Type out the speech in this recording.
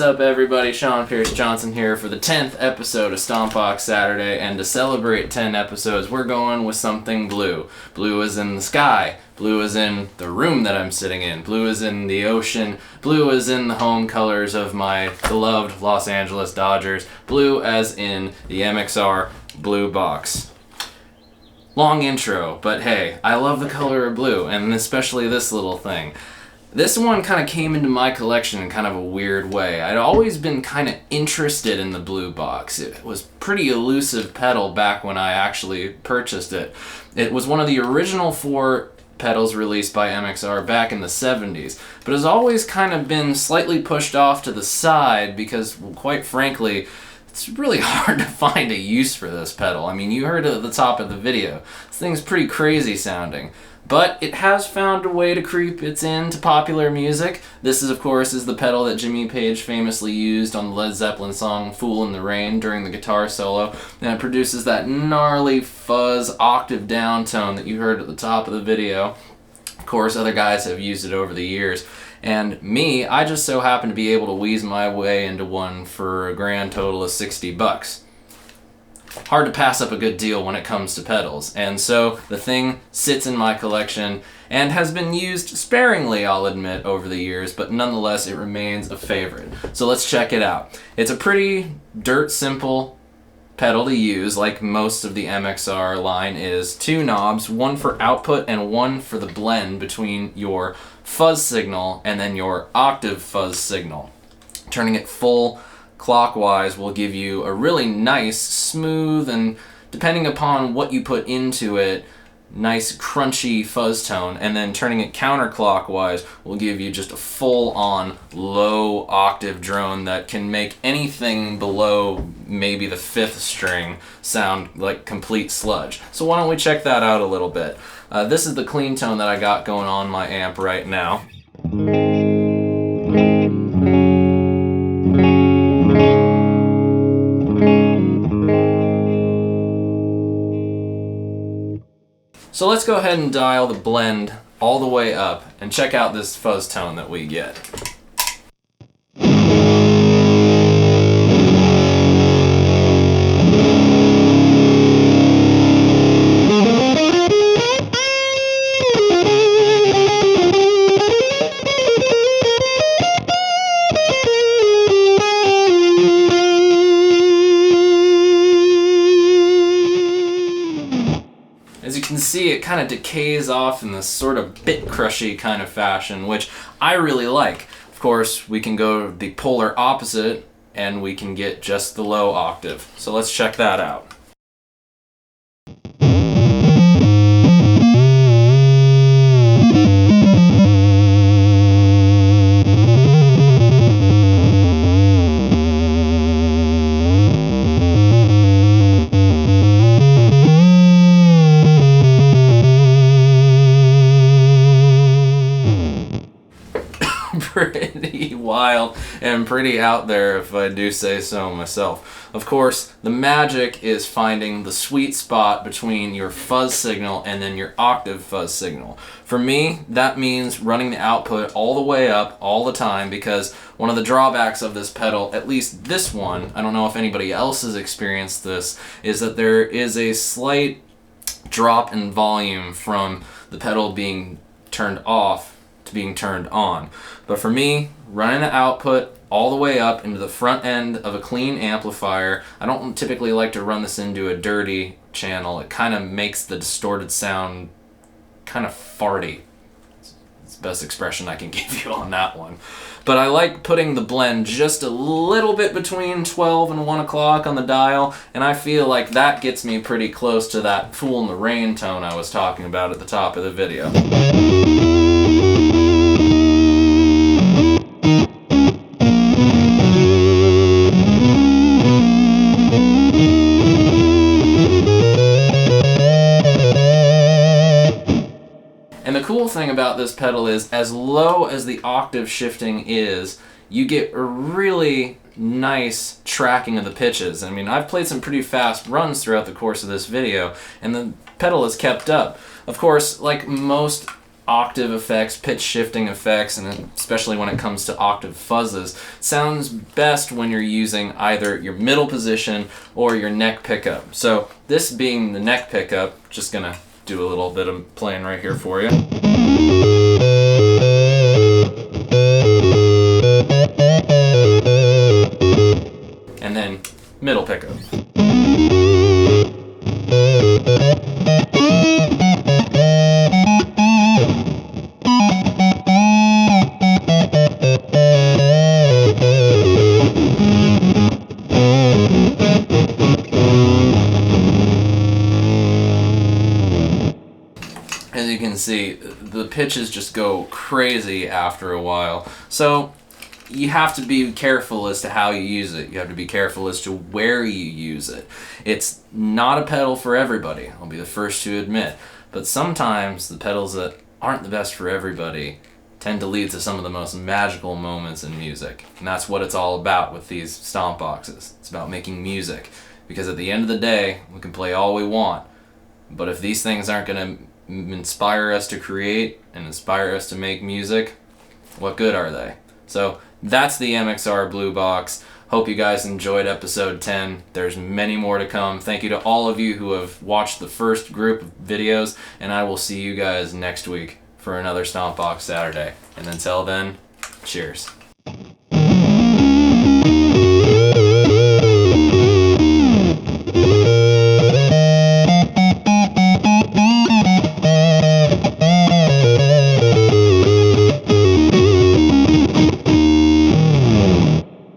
What's up, everybody? Sean Pierce Johnson here for the 10th episode of Stompbox Saturday, and to celebrate 10 episodes, we're going with something blue. Blue is in the sky. Blue is in the room that I'm sitting in. Blue is in the ocean. Blue is in the home colors of my beloved Los Angeles Dodgers. Blue as in the MXR Blue Box. Long intro, but hey, I love the color of blue, and especially this little thing. This one kind of came into my collection in kind of a weird way. I'd always been kind of interested in the Blue Box. It was pretty elusive pedal back when I actually purchased it. It was one of the original 4 pedals released by MXR back in the 70s, but has always kind of been slightly pushed off to the side because, well, quite frankly, it's really hard to find a use for this pedal. I mean, you heard it at the top of the video. This thing's pretty crazy sounding. But it has found a way to creep its into popular music. This, of course, is the pedal that Jimmy Page famously used on the Led Zeppelin song Fool in the Rain during the guitar solo, and it produces that gnarly fuzz octave down tone that you heard at the top of the video. Of course, other guys have used it over the years. And me, I just so happen to be able to wheeze my way into one for a grand total of $60. Hard to pass up a good deal when it comes to pedals, and so the thing sits in my collection and has been used sparingly, I'll admit, over the years, but nonetheless it remains a favorite. So let's check it out. It's a pretty dirt simple pedal to use, like most of the MXR line is. 2 knobs, one for output and one for the blend between your fuzz signal and then your octave fuzz signal. Turning it full clockwise will give you a really nice, smooth, and depending upon what you put into it, nice crunchy fuzz tone, and then turning it counterclockwise will give you just a full-on low octave drone that can make anything below maybe the 5th string sound like complete sludge. So why don't we check that out a little bit. This is the clean tone that I got going on my amp right now. So let's go ahead and dial the blend all the way up and check out this fuzz tone that we get. As you can see, it kind of decays off in this sort of bit crushy kind of fashion, which I really like. Of course, we can go the polar opposite and we can get just the low octave. So let's check that out. Pretty wild and pretty out there, if I do say so myself. Of course, the magic is finding the sweet spot between your fuzz signal and then your octave fuzz signal. For me, that means running the output all the way up all the time, because one of the drawbacks of this pedal, at least this one, I don't know if anybody else has experienced this, is that there is a slight drop in volume from the pedal being turned off to being turned on. But for me, running the output all the way up into the front end of a clean amplifier, I don't typically like to run this into a dirty channel. It kind of makes the distorted sound kind of farty. It's the best expression I can give you on that one. But I like putting the blend just a little bit between 12 and 1 o'clock on the dial, and I feel like that gets me pretty close to that Fool in the Rain tone I was talking about at the top of the video. And the cool thing about this pedal is, as low as the octave shifting is, you get a really nice tracking of the pitches. I mean, I've played some pretty fast runs throughout the course of this video, and the pedal is kept up. Of course, like most octave effects, pitch shifting effects, and especially when it comes to octave fuzzes, sounds best when you're using either your middle position or your neck pickup. So this being the neck pickup, just gonna do a little bit of playing right here for you. And then middle pickup. As you can see, the pitches just go crazy after a while. So you have to be careful as to how you use it. You have to be careful as to where you use it. It's not a pedal for everybody, I'll be the first to admit. But sometimes the pedals that aren't the best for everybody tend to lead to some of the most magical moments in music. And that's what it's all about with these stomp boxes. It's about making music. Because at the end of the day, we can play all we want. But if these things aren't going to inspire us to create and inspire us to make music, what good are they? So that's the MXR Blue Box. Hope you guys enjoyed episode 10. There's many more to come. Thank you to all of you who have watched the first group of videos, and I will see you guys next week for another Stompbox Saturday. And until then, cheers.